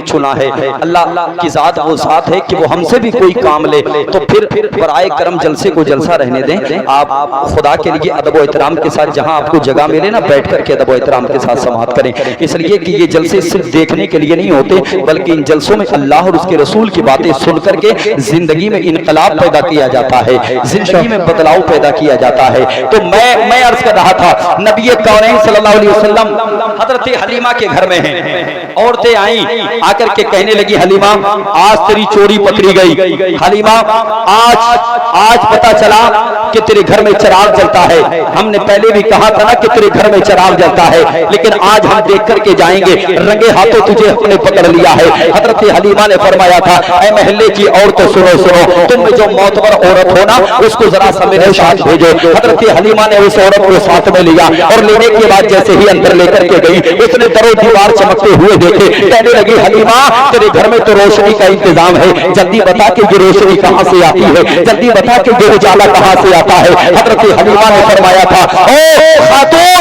चुना है। अल्लाह की जात वो साथ है कि वो हमसे भी कोई काम ले तो फिर बराए करम जलसे को जलसा रहने दें। आप खुदा के लिए अदब व एहतराम के साथ जहां आपको जगह मिले ना बैठ करके अदब व एहतराम के साथ समाअत करें, इसलिए कि ये जलसे सिर्फ देखने के लिए नहीं होते बल्कि इन जलसों में अल्लाह और उसके रसूल की बातें सुन करके जिंदगी में इनकलाब पैदा किया जाता है, जिंदगी में बदलाव पैदा किया जाता है। तो मैं अर्ज कर रहा था, नबी कौनैन सल्लल्लाहु अलैहि वसल्लम हजरत हलीमा के घर में हैं। औरतें आई आकर के कहने लगी, हलीमा आज तेरी चोरी पकड़ी गई। हलीमा आज पता चला कि तेरे घर में चिराग जलता है। हमने पहले भी कहा था ना कि तेरे घर में चिराग जलता है, लेकिन आज हम देख करके जाएंगे, रंगे हाथों तुझे हमने पकड़ लिया है। हजरत हलीमा ने फरमाया था, ऐ महल्ले की औरतों सुनो, तुम में जो मोतबर औरत हो ना उसको जरा सा मेरे साथ भेजो। हजरत हलीमा ने उस औरत को साथ में लिया और लेने के बाद जैसे ही अंदर लेकर के गई, उसने दरो दीवार चमकते हुए देखे, कहने लगी, हलीमा तेरे घर में तो रोशनी का इंतजाम है, जल्दी बता कि ये रोशनी कहां से आती है, जल्दी बता कि ये उजाला कहां से आता है। हजरत हलीमा ने फरमाया था, ओ खातून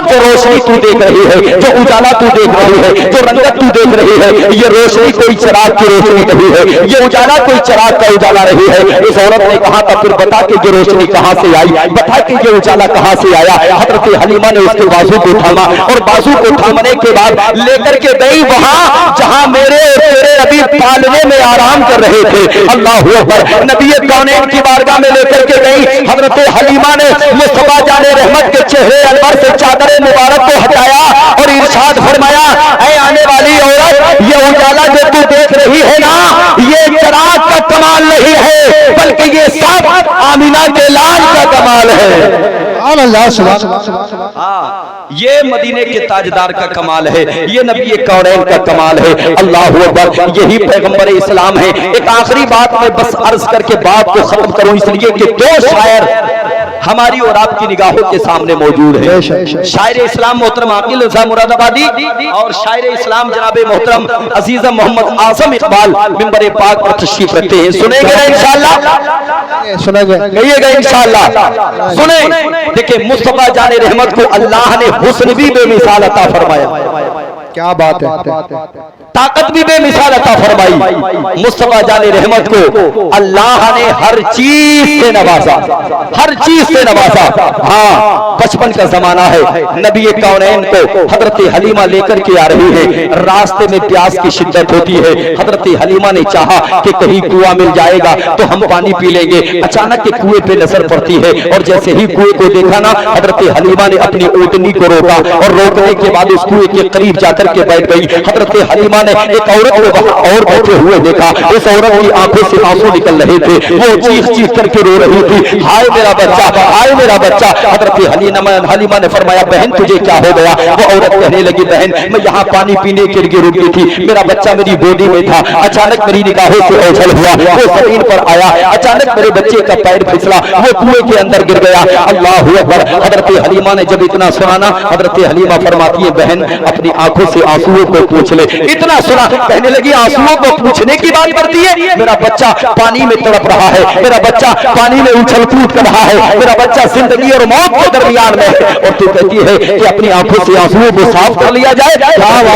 जो रोशनी तू देख रही है, जो उजाला तू देख रही है, जो रंगत तू देख रही है, ये रोशनी कोई चिराग की रोशनी नहीं है, ये उजाला कोई चिराग का उजाला नहीं है। इस औरत ने कहा था, फिर बता कि ये रोशनी कहां से आई, बता कि ये उजाला कहां से आया। हजरत हलीमा ने उसके बाजू को थामा और बाजू को थामने के बाद लेकर के गई वहां जहां मेरे तेरे नबी पालने में आराम कर रहे थे। अल्लाह अकबर। नबी कौनैन की बारगाह में लेकर के गई। हजरत हलीमा ने मुस्तफा जाने रहमत के चेहरे अनवर से चादर मुबारक को हटाया और इरशाद फरमाया, ऐ आने वाली औरत, ये उजाला जो तू देख रही है ना, ये चिराग का कमाल नहीं है बल्कि ये सब आमिना के लाल का कमाल है। ये मदीने के ताजदार का कमाल है, ये नबी कौनैन का कमाल है। अल्लाह अकबर। यही पैगंबर इस्लाम है। एक आखिरी बात मैं बस अर्ज करके बात को खत्म करूं, इसलिए कि दो शायर हमारी और आपकी निगाहों के सामने मौजूद है। शायर इस्लाम मोहतरम आकिल रज़ा मुरादाबादी और शायर इस्लाम जनाब मोहतरम अजीज मोहम्मद आजम इकबाल मिंबर पाक पर तशरीफ रखते हैं। सुनेंगे ना इंशाअल्लाह? सुनेंगे, कहिएगा इंशाअल्लाह। सुने, देखिए मुस्तफा जाने रहमत को अल्लाह ने हुस्न भी बेमिसाल अता फरमाया। क्या बात है, ताकत भी बेमिसाल अता फरमाई। मुस्तफा जाने रहमत को अल्लाह ने हर चीज से नवाजा, हर चीज से नवाजा। हाँ, बचपन का जमाना है, नबी कौनैन को हजरत हलीमा लेकर के आ रही है। रास्ते में प्यास की शिद्दत होती है। हजरत हलीमा ने चाहा कि कहीं कुआं मिल जाएगा तो हम पानी पी लेंगे। अचानक के कुएं पे नजर पड़ती है और जैसे ही कुएं को देखा ना, हजरत हलीमा ने अपनी ऊँटनी को रोका और रोकने के बाद उस कुएं के करीब जाकर के बैठ गई। हजरत हलीमा ने एक औरत को वहां और बैठे हुए देखा। इस औरत की आंखों से आंसू निकल रहे थे, वो चीख करके रो रही थी, हाय मेरा बच्चा, हाय मेरा बच्चा। हजरत हलीमा ने फरमाया, बहन तुझे क्या हो गया? वो औरत कहने लगी, बहन मैं यहाँ पानी पीने के लिए रुकी थी, मेरा बच्चा मेरी गोदी में था, अचानक मेरी निगाहों से ओझल हुआ, वो जमीन पर आया, अचानक मेरे बच्चे का पैर फिसला, वो कुएं के अंदर गिर गया। अल्लाह अकबर। हजरत हलीमा ने जब इतना सुना ना, हजरत हलीमा फरमाती है, बहन अपनी आंखों से आंसुओं को पूछ ले। इतना सुना, कहने लगी, आंसुओं को पूछने की बात करती है? मेरा बच्चा पानी में तड़प रहा है, मेरा बच्चा पानी में उछल कूद कर रहा है, मेरा बच्चा जिंदगी और मौत के दरमियान में है, और तू कहती है कि अपनी आंखों से आंसुओं को साफ कर लिया जाए।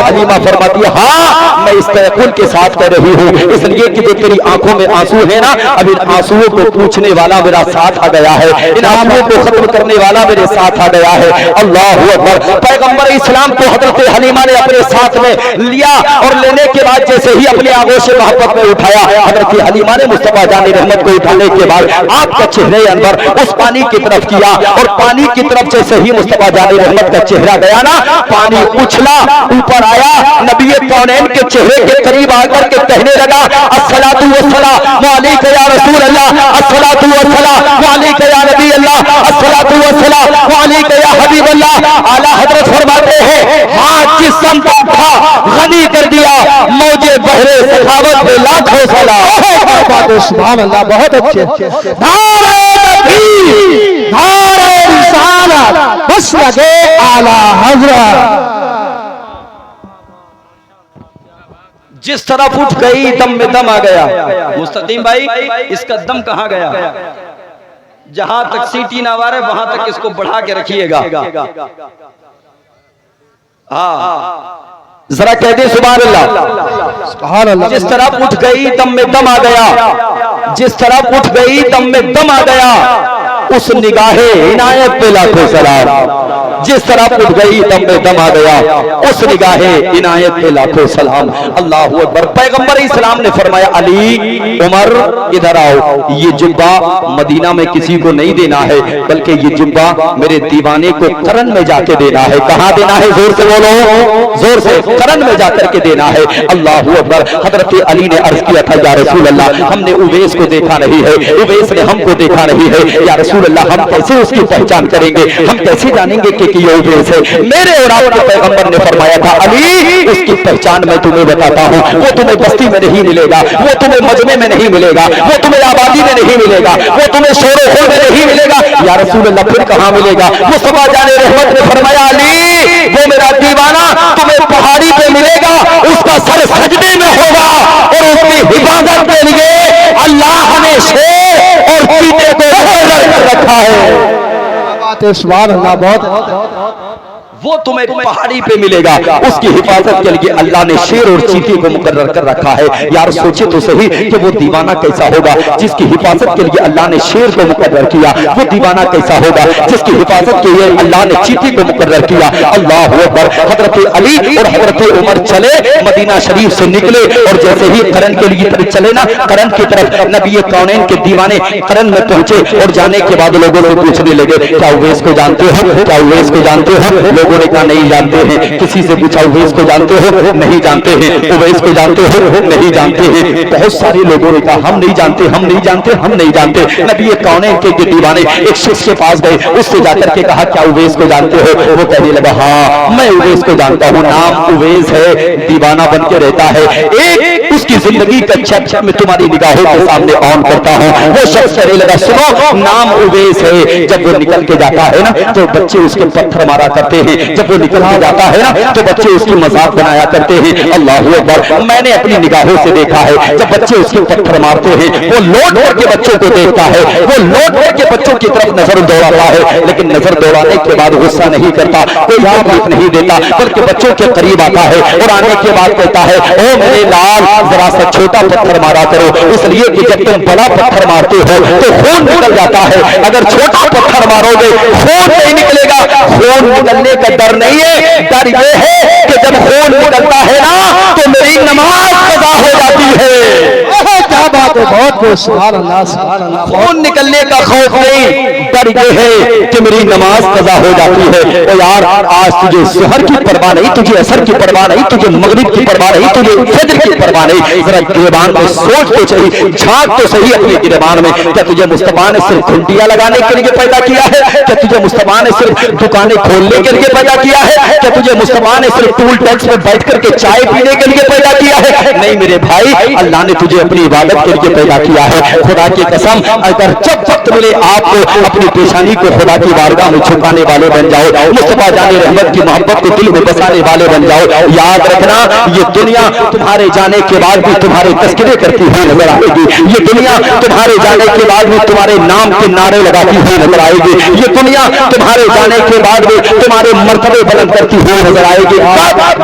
हलीमा फरमाती है, हाँ मैं इस तयक्कुन के साथ कह रही हूँ, इसलिए कि जो तेरी आंखों में आंसू है ना, अब इन आंसुओं को पूछने वाला मेरा साथ आ गया है, इन आंसुओं को खत्म करने वाला मेरे साथ आ गया है। अल्लाह अकबर। पैगंबर इस्लाम को हजरत हलीमा ने अपने साथ में लिया और लेने के बाद जैसे ही अपने आगोश से मोहब्बत में उठाया, हजरत हलीमा ने मुस्तफा जाने रहमत को उठाने के बाद आपका चेहरे अंदर उस पानी की तरफ किया और पानी की तरफ जैसे ही मुस्तफा जाने रहमत का चेहरा गया ना, पानी उछला ऊपर आया, नबी कौनैन के चेहरे के करीब आकर के कहने लगा, अस्सलातु वस्सलामु अलैका या रसूल अल्लाह, अस्सलातु वस्सलामु अलैका या नबी अल्लाह, अस्सलातु वस्सलामु अलैका या हबीब अल्लाह। आला हजरत फरमाते हैं, हाँ जिस्म था गनी कर दिया, मौजे बहरे सखावत में लाखों सलाम। सुभान अल्लाह, बहुत अच्छे। नारे तकबीर, नारे रिसालत, बस लगे आला हजरत। जिस तरफ उठ गई दम में दम आ गया। मुस्तकीम भाई, इसका दम कहां गया? जहां तक सीटी ना आ रहे वहां तक इसको बढ़ा के रखिएगा। हाँ, जरा कह दे सुभान अल्लाह। जिस तरह उठ गई दम में दम आ गया, जिस तरह उठ गई दम में दम आ गया, उस निगाहे इनायत पे लाखों सलाम। जिस तरह उठ गई दम में दम आ गया, उस निगाहे इनायत पे लाखों सलाम। अल्लाह अकबर। पैगंबर इस्लाम ने फरमाया, अली उमर इधर आओ, ये जुब्बा मदीना में किसी को नहीं देना है, बल्कि ये जुब्बा मेरे दीवाने को करन में जाके देना है। कहाँ देना है? जोर से बोलो, जोर से। करन में जाकर के देना है। अल्लाह अकबर। हजरत अली ने अर्ज किया था, या रसूल अल्लाह, हमने उवैस को देखा नहीं है, उवैस ने हमको देखा नहीं है, या रसूल अल्लाह, हम कैसे उसकी पहचान करेंगे, हम कैसे जानेंगे कि ये उवैस है? मेरे और आपके पैगंबर ने फरमाया था, अली उसकी पहचान मैं तुम्हें बताता हूँ, वो तुम्हें बस्ती में नहीं मिलेगा, वो तुम्हें मजमे में नहीं मिलेगा, वो तुम्हें आबादी में नहीं मिलेगा, वो तुम्हें शोर में नहीं मिलेगा। या रसूल अल्लाह, फिर कहाँ मिलेगा? मुस्तफा जाने रहमत ने फरमाया, अली वो मेरा दीवाना तुम्हें पहाड़ी पे मिलेगा, उसका सर सजदे में होगा और उसकी हिफाजत के लिए अल्लाह ने शेर और चीते को मुकर्रर कर रखा है। सुभान अल्लाह। बहुत वो तुम्हें पहाड़ी पे मिलेगा, उसकी हिफाजत के लिए अल्लाह ने शेर और चीते को मुकर्रर कर रखा है। यार सोचे तो सही कि वो दीवाना कैसा होगा जिसकी हिफाजत के लिए अल्लाह ने शेर को मुकर्रर किया। वो दीवाना कैसा होगा जिसकी हिफाजत के लिए अल्लाह ने चीते को मुकर्रर किया। अल्लाह अकबर। हजरत अली और हजरत उमर चले, मदीना शरीफ से निकले और जैसे ही करन के लिए तरफ चले ना, करन की तरफ, नबी कौनैन के दीवाने करन में पहुंचे और जाने के बाद लोगों से पूछने लगे, क्या उवैस को जानते हो? क्या उवैस को जानते हो? लोगों ने कहा नहीं जानते हैं। किसी से पूछा, उवैस को जानते हो? नहीं जानते हैं। उवैस को जानते हो? नहीं जानते हैं। बहुत सारे लोगों ने कहा, हम नहीं जानते, हम नहीं जानते, हम नहीं जानते। नबी कौनैन के दीवाने एक शख्स के पास गए, उससे जाकर के कहा, क्या उवैस को जानते हो? वो कहने लगा, हाँ मैं उवैस को जानता हूँ, नाम उवैस है, दीवाना बन के रहता है, एक उसकी जिंदगी का चर्चा में तुम्हारी निगाहों के सामने ऑन करता हूँ। वो शख्स कहने लगा, सुनो नाम उवैस है, जब वो निकल के जाता है ना तो बच्चे उसके पत्थर मारा करते हैं, जब वो निकल के जाता है ना तो बच्चे उसकी मजाक बनाया करते हैं। अल्लाह अकबर। मैंने अपनी निगाहों से देखा है, जब बच्चे उसके पत्थर मारते हैं वो लौट करके बच्चों को देखता है, वो लौट करके बच्चों की तरफ नजर दौड़ाता है, लेकिन नजर दौड़ाने के बाद गुस्सा नहीं करता, कोई तकलीफ नहीं देता, बल्कि बच्चों के करीब आता है और आने के बाद कहता है, ओ मेरे लाल जरा सा छोटा पत्थर मारा करो, इसलिए कि जब तुम बड़ा पत्थर मारते हो तो खून निकल जाता है, अगर छोटा पत्थर मारोगे खून नहीं निकलेगा। खून निकलने का डर नहीं है, डर ये है कि जब खून निकलता है ना तो मेरी नमाज कज़ा हो जाती है। क्या बात है, बहुत बहुत सुभान अल्लाह, सुभान अल्लाह। खून निकलने का खौफ नहीं, डर ये है कि मेरी नमाज कज़ा हो जाती है। तो यार आज तुझे ज़ोहर की परवाह नहीं, तुझे असर की परवाह नहीं, तुझे मगरिब की परवाह नहीं, तुझे फजर की परवाह नहीं। जरा गिरबान में सोच तो सही, झांक तो सही अपने गिरबान में। क्या तुझे मुस्तफा ने सिर्फ घंटियां लगाने के लिए पैदा किया है? क्या तुझे मुस्तफा ने सिर्फ दुकानें खोलने के लिए पैदा किया है? क्या तुझे मुस्तफा ने सिर्फ टूल टैक्स में बैठ करके चाय पीने के लिए पैदा किया है? नहीं मेरे भाई, अल्लाह ने तुझे अपनी इबादत के लिए पैदा किया है। खुदा की कसम, अगर जब वक्त मिले आपको अपनी पेशानी को खुदा की बारगाह में झुकाने वाले बन जाओ, मुस्तफा जाने रहमत की मोहब्बत को दिल में बसाने वाले बन जाओ। याद रखना, ये दुनिया तुम्हारे जाने के बाद भी तुम्हारे तस्करे करती हुई नजर आएगी। ये दुनिया तुम्हारे जाने के बाद भी तुम्हारे नाम के नारे लगाती हुई नजर आएगी। ये दुनिया तुम्हारे जाने के बाद भी तुम्हारे मर्तबे बुलंद करती हुई नजर आएगी,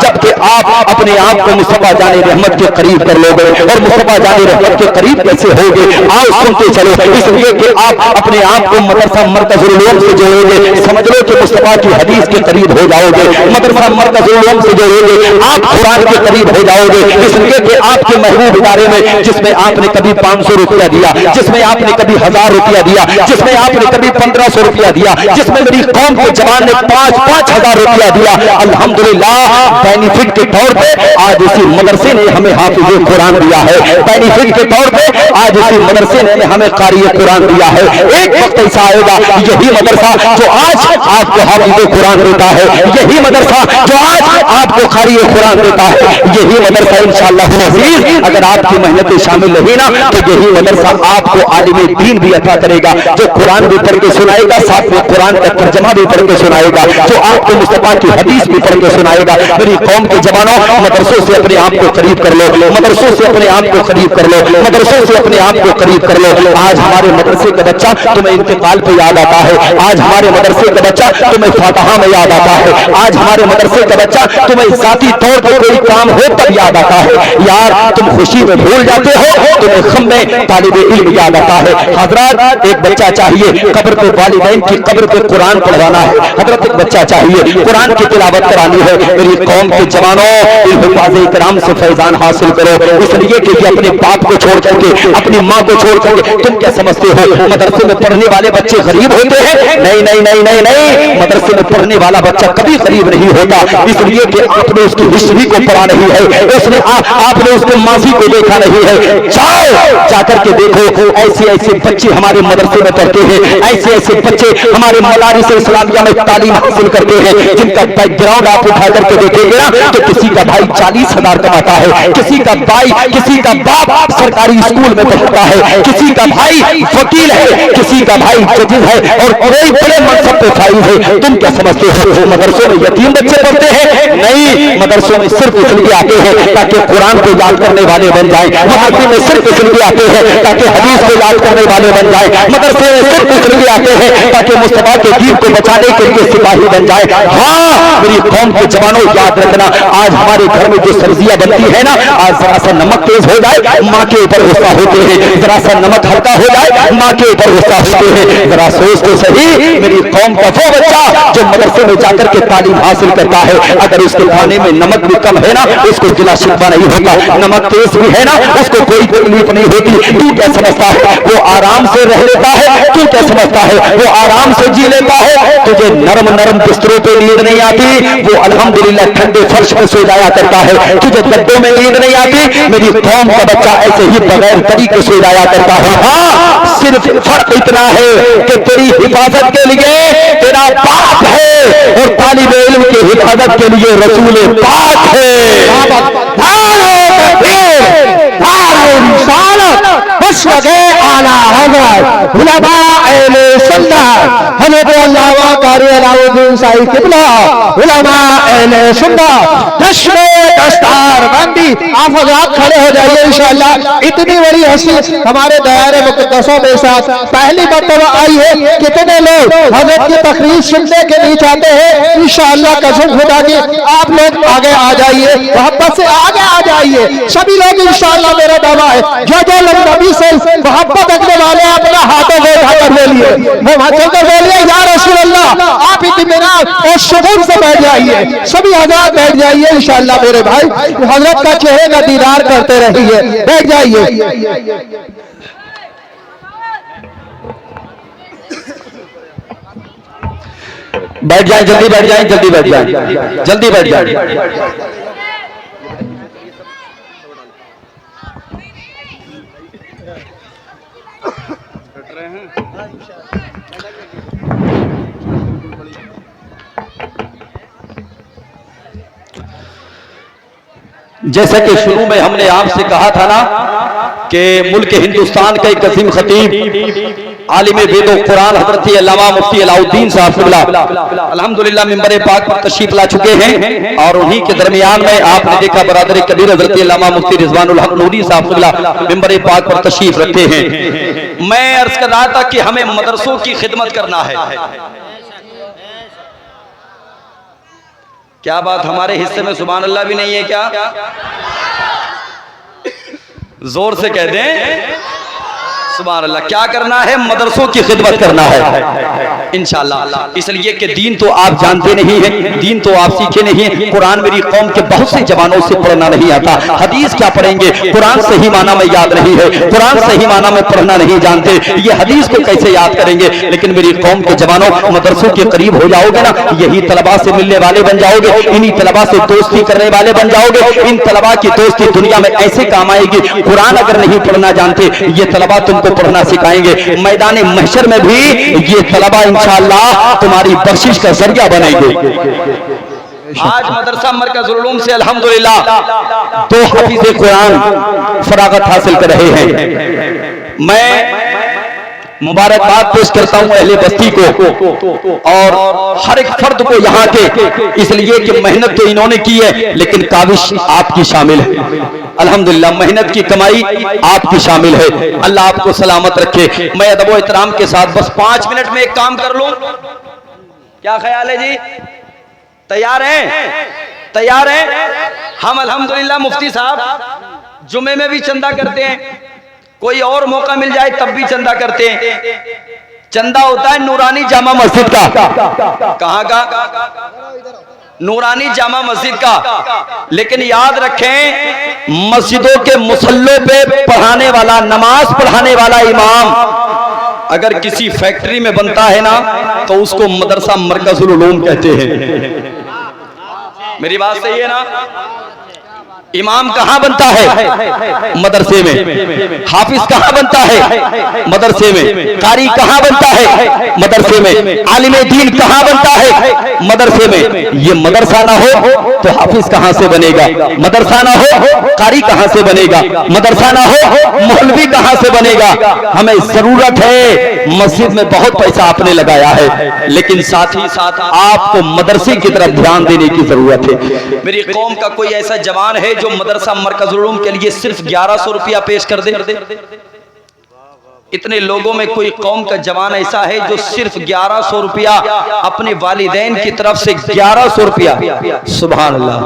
जबकि आप अपने आप को मुस्तफा जाने रहमत के करीब कर लोगे। और मुस्तफा जाने रहमत के करीब कैसे होगे, आओ सुनते चलो। इसलिए कि आप अपने आप को मदरसा मरकजुल उलूम से जोड़ोगे, समझ लो कि मुस्तफा की हदीस के करीब हो जाओगे। मदरसा मरकजुल उलूम से जोड़ोगे, आप कुरान के करीब हो जाओगे। इसलिए कि आपके महबूब इदारे में, जिसमें आपने कभी 500 रुपया दिया, जिसमें आपने कभी 1000 रुपया दिया, जिसमें आपने कभी 1500 रुपया दिया, जिसमें मेरी कौम के जवान ने 5-5 हजार रुपया दिया, अल्हम्दुलिल्लाह बेनिफिट के तौर पे आज इसी मदरसे ने हमें हाफिज़े कुरान दिया है। बेनिफिट के तौर पे आज इसी मदरसे ने हमें कारी कुरान दिया है। एक वक्त ऐसा आएगा, यही मदरसा जो आज आपको हाफिज़े कुरान देता है, यही मदरसा जो आज आपको कारी कुरान देता है, यही मदरसा इंशाअल्लाह अज़ीज़ अगर आपकी मेहनतें शामिल रही ना तो यही मदरसा आपको आलिम दीन भी अता करेगा, जो कुरान भी पढ़ के सुनाएगा, साथ में कुरान का तर्जमा भी पढ़ के सुनाएगा, जो आपको मुस्तफा की हदीस भी पढ़ के सुनाएगा। मेरी कौम के जवानों, मदरसों से अपने आप को करीब कर लो, मदरसों से अपने आप को करीब कर लो, मदरसों से अपने अपने आप को करीब कर लो। आज हमारे मदरसे का बच्चा तुम्हें इंतकाल पे याद आता है, आज हमारे मदरसे का बच्चा तुम्हें फातहा में याद आता है, आज हमारे मदरसे का बच्चा तुम्हें जाती तौर पर कोई काम हो तब याद आता है। यार तुम खुशी में भूल जाते हो, तुम्हें गम में तालिबे इल्म याद आता है। हजरत एक बच्चा चाहिए कब्र पे वालिदैन की कब्र पे कुरान पढ़वाना है। हजरत एक बच्चा चाहिए कुरान की तिलावत करानी है। मेरी कौम के जवानों, इन हुफ़ाज़े किराम से फैजान हासिल करो, इसलिए कि अपने बाप को छोड़ करके, अपनी माँ को छोड़ करके, तुम क्या समझते हो मदरसे में पढ़ने वाले बच्चे गरीब होते हैं? नहीं नहीं नहीं नहीं नहीं, मदरसे में पढ़ने वाला बच्चा कभी गरीब नहीं होता, इसलिए कि आपने उसकी हिस्ट्री को पढ़ा नहीं है, उसने आपने उसके माजी को देखा नहीं है। जाओ जाकर के देखो, ऐसे ऐसे बच्चे हमारे मदरसे में पढ़ते हैं, ऐसे ऐसे बच्चे हमारे मदारिस इस्लामिया में तालीम हासिल करते हैं, जिनका बैकग्राउंड आप उठा करके देखेंगे ना तो किसी का भाई 40,000 कमाता है, किसी का भाई, किसी का बाप सरकारी स्कूल में पढ़ता है, किसी का भाई वकील है, किसी का भाई जज है और कोई बड़े मनसब पे फाइज है। तुम क्या समझते हो मदरसों में यतीम बच्चे पढ़ते हैं? नहीं, मदरसों में सिर्फ इसलिए आते हैं ताकि कुरान को याद करने वाले बन जाए, मदरसे में सिर्फ इसलिए आते हैं ताकि हदीस को याद करने वाले बन जाए, मदरसे में सिर्फ इसलिए आते हैं ताकि मुस्तफा के दीन को बचाने के लिए सिपाही बन जाए। हाँ मेरी कौम के जवानों याद रखना, आज हमारे घर में जो सब्जियां बनती है ना, आज जरा सा नमक तेज हो जाए माँ के ऊपर गुस्सा होते हैं, जरा सा नमक हल्का हो जाए माँ के ऊपर गुस्सा होते हैं। जरा सोच तो सही, मेरी कौम का वो बच्चा जो मदरसे में जाकर के तालीम हासिल करता है, अगर उसके खाने में नमक भी कम है ना उसको गिला शिकवा नहीं होता, नमक तेज भी है ना उसको कोई तकलीफ नहीं होती। तू क्या समझता है वो आराम से रह लेता है? तू क्या समझता है वो आराम से जी लेता है? तुझे नरम नरम बिस्तरों पे नींद नहीं आती, वो अल्हम्दुलिल्लाह ठंडे फर्श पर सो जाया करता है। तुझे गद्दों में नींद नहीं आती, मेरी कौम का बच्चा ऐसे ही बगैर तरीके से जाया करता है। हाँ सिर्फ फर्क इतना है कि तेरी हिफाजत के लिए तेरा बाप है और तालिबे इल्म की हिफाजत के लिए रसूल पाक है। आला हज़रत उलमा अहले सुन्नत हज़रत अल्लामा कारी अलाउद्दीन साहिब किबला उलमा अहले सुन्नत दशमे दस्तार बंदी। आप हज़रात खड़े हो जाइए इंशाअल्लाह। इतनी बड़ी हस्ती हमारे दायरे मुक़द्दसों में साथ पहली मर्तबा आई है। कितने लोग हज़रत की तकरीर सुनने के लिए चाहते हैं? इंशाअल्लाह कसम खुदा की आप लोग आगे आ जाइए, मोहब्बत से आगे आ जाइए सभी लोग इंशाअल्लाह। मेरा दावा है जो लोग नबी से मोहब्बत रखने वाले अपने हाथों को उठाकर बोलिए, बोलिए या रसूल अल्लाह। आप इत्मीनान और सुकून से बैठ जाइए, सभी हज़रात बैठ जाइए इंशाअल्लाह। मेरे भाई हज़रत का चेहरे का दीदार करते रहिए, बैठ जाइए। बैठ जाए, जल्दी बैठ जाए, जल्दी बैठ जाए, जल्दी बैठ जाए। जैसा कि शुरू में हमने आपसे कहा था ना कि मुल्क हिंदुस्तान का एक अजीम खतीब आलिम वेदो कुरान हजरत अल्लामा मुफ्ती अलाउद्दीन साहब अल्हम्दुलिल्लाह मिंबर पाक पर तशरीफ ला चुके हैं और उन्हीं के दरमियान में आपने देखा बरादर कबीर हजरत अल्लामा मुफ्ती रिजवानुल हक नूरी साहब मिंबर पाक पर तशरीफ रखते हैं। मैं अर्ज कर रहा था कि हमें मदरसों की खिदमत करना है। क्या बात हमारे हिस्से में सुभान अल्लाह भी नहीं है क्या? जोर से कह दें सुभान अल्लाह। क्या करना है? मदरसों की खिदमत करना है इंशाअल्लाह। इसलिए कि दीन तो आप जानते नहीं हैं, दीन तो आप सीखे नहीं हैं। कुरान मेरी कौम के बहुत से जवानों से पढ़ना नहीं आता, हदीस क्या पढ़ेंगे? कुरान सही माना में याद नहीं है, कुरान सही माना में पढ़ना नहीं जानते, ये हदीस को कैसे याद करेंगे? लेकिन मेरी कौम के जवानों मदरसों के करीब हो जाओगे ना, यही तलबा से मिलने वाले बन जाओगे, इन्हीं तलबा से दोस्ती करने वाले बन जाओगे। इन तलबा की दोस्ती दुनिया में ऐसे काम आएगी। कुरान अगर नहीं पढ़ना जानते ये तलबा तुमको पढ़ना सिखाएंगे। मैदान महशर में भी ये तलबा इंशाअल्लाह तुम्हारी बख्शिश का जरिया बनेंगे। आज मदरसा मरकजुल उलूम से अल्हम्दुलिल्लाह 2 हाफिज़े कुरान फरागत हासिल कर रहे हैं। मैं मुबारकबाद पेश करता हूं अहले बस्ती को और हर एक फर्द को यहाँ के, इसलिए कि मेहनत तो इन्होंने की है लेकिन काविश आपकी शामिल है। अल्हम्दुलिल्लाह मेहनत की कमाई आपकी शामिल है। अल्लाह आपको सलामत रखे। मैं अदब व एहतराम के साथ बस 5 मिनट में एक काम कर लूं, क्या ख्याल है जी? तैयार हैं? तैयार हैं? हम अल्हम्दुलिल्लाह मुफ्ती साहब जुमे में भी चंदा करते हैं, कोई और मौका मिल जाए तब भी चंदा करते हैं। चंदा होता है नूरानी जामा मस्जिद का। कहां का? नूरानी जामा मस्जिद का। लेकिन याद रखें, मस्जिदों के मुसल्लों पे पढ़ाने वाला, नमाज पढ़ाने वाला इमाम अगर किसी फैक्ट्री में बनता है ना तो उसको मदरसा मरकजुल उलूम कहते हैं। मेरी बात सही है ना? इमाम कहां बनता है? मदरसे में। हाफिज कहां बनता है? मदरसे में। कारी कहां बनता है? मदरसे में। आलिम दीन कहां बनता है? मदरसे में। ये मदरसा ना हो तो हाफिज कहां से बनेगा? मदरसा ना हो कारी कहां से बनेगा? मदरसा ना हो मौलवी कहां से बनेगा? हमें जरूरत है, मस्जिद में बहुत पैसा आपने लगाया है, लेकिन साथ ही साथ आपको मदरसे की तरफ ध्यान देने की जरूरत है। मेरी कौम का कोई ऐसा जवान है जो मदरसा मरकजुल उलूम के लिए सिर्फ 1100 रुपया पेश कर दे? इतने लोगों में कोई कौम का जवान ऐसा है जो सिर्फ 1100 रुपया अपने वालिदैन की तरफ से 1100 रुपया? सुभान अल्लाह।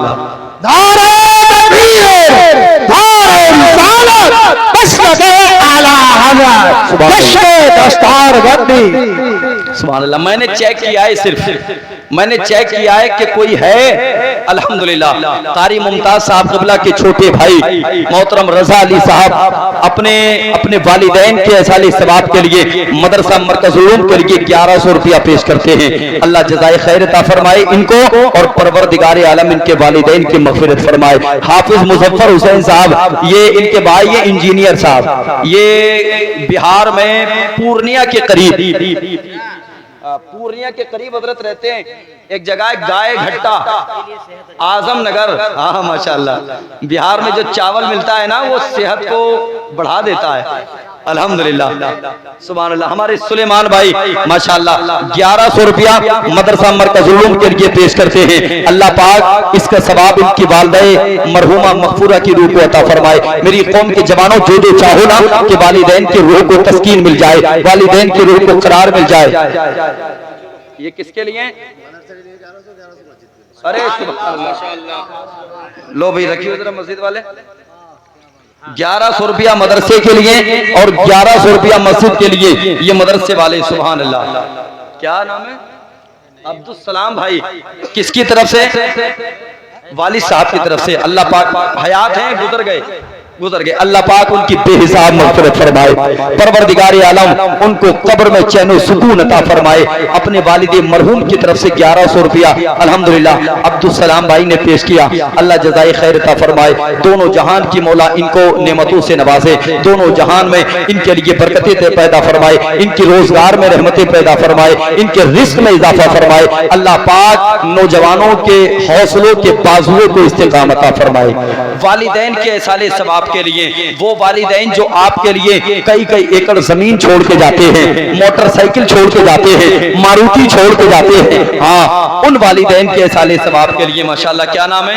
सुभान अल्लाह। मैंने चेक किया है, सिर्फ मैंने चेक किया है कि कोई है अल्हम्दुलिल्लाह। कारी मुमताज साहब क़िबला के छोटे भाई मोहतरम रजा अली साहब अपने वालिदैन के ऐसाले सवाब के लिए मदरसा मरकजुल उलूम के लिए 1100 रुपया पेश करते हैं। अल्लाह जज़ाए खैर अता फरमाए इनको और परवरदिगार आलम इनके वालिदैन की मग़फ़िरत फरमाए। हाफिज मुज़फ़्फ़र हुसैन साहब, ये इनके भाई, ये इंजीनियर साहब, ये बिहार में पूर्णिया के करीब हजरत रहते हैं। एक जगह गाय घट्टा, आजम नगर। हाँ माशाल्लाह। बिहार में जो चावल मिलता है ना वो सेहत को बढ़ा देता है। अल्हम्दुलिल्लाह, सुभान अल्लाह। हमारे सुलेमान भाई माशाल्लाह 1100 रुपया मदरसा मरकजुल उलूम के लिए पेश करते हैं। अल्लाह पाक इसका सवाब इनकी वालिदैन मरहूमा मग़फ़ूरा की रूह को अता फरमाए। मेरी कौम के जवानों, जो चाहो ना कि वालिदैन की रूह को तस्कीन मिल जाए, वालिदैन की रूह को करार मिल जाए। ये किसके लिए? अरे लो भाई, रखिए जरा मस्जिद वाले। 1100 रुपया मदरसे के लिए और 1100 रुपया मस्जिद के लिए, ये मदरसे वाले। सुभान अल्लाह। क्या नाम है? अब्दुल सलाम भाई। किसकी तरफ से? वालिद साहब की तरफ से। अल्लाह पाक हयात हैं, गुजर गए। अल्लाह पाक उनकी बेहिसाब मग़फ़िरत फरमाए। परवरदिगार आलम उनको कब्र में चैन और सुकून अता फरमाए। अपने वालिद मरहूम की तरफ से 1100 रुपया अल्हम्दुलिल्लाह अब्दुल सलाम भाई ने पेश किया। अल्लाह जज़ाए खैर अता फरमाए। दोनों जहान की मौला इनको नेमतों से नवाजे, दोनों जहान में इनके लिए बरकतें पैदा फरमाए, इनकी रोजगार में रहमतें पैदा फरमाए, इनके रिस्क में इजाफा फरमाए। अल्लाह पाक नौजवानों के हौसलों के बाजुओं को इस्तेकामत अता फरमाए। वालिदैन के ऐसाले सवाब के लिए, वो वालिदैन जो आपके लिए कई एकड़ जमीन छोड़ के जाते हैं, मोटरसाइकिल छोड़ के जाते हैं, मारुति छोड़ के जाते हैं, हाँ, उन वालिदैन के ऐसाले सवाब के लिए माशाल्लाह। क्या नाम है?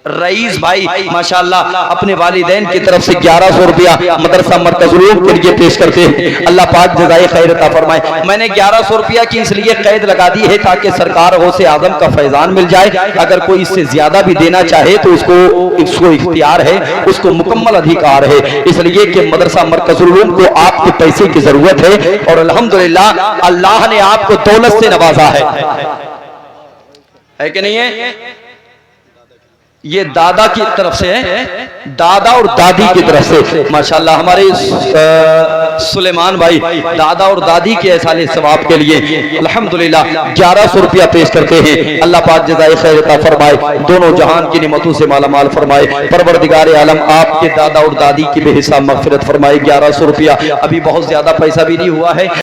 रईस भाई माशाल्लाह अपने वालिदैन की तरफ से 1100 रुपया मदरसा मरकजुल उलूम के लिए पेश करते हैं। अल्लाह पाक जज़ाए खैर अता फरमाए। मैंने 1100 रुपया की इसलिए कैद लगा दी है ताकि सरकार गौसे आजम का फैजान मिल जाए। अगर कोई इससे ज्यादा भी देना चाहे तो उसको इख्तियार है, उसको मुकम्मल अधिकार है। इसलिए कि मदरसा मरकजुल उलूम को आपके पैसे की जरूरत है और अल्हम्दुलिल्लाह अल्लाह ने आपको दौलत से नवाजा है कि नहीं है? ये दादा की तरफ से है, दादा और दादी की तरफ से माशाल्लाह। हमारे सुलेमान भाई दादा और दादी के ऐसाले सवाब के लिए अल्हम्दुलिल्लाह 1100 रुपया पेश करते हैं। अल्लाह पाक जज़ाए खैर अता फरमाए, दोनों जहान की नेमतों से माला माल फरमाए। परवरदिगार आलम आपके दादा और दादी की बेहिसाब मग़फ़िरत फरमाए। 1100 रुपया अभी बहुत ज्यादा पैसा भी नहीं हुआ है।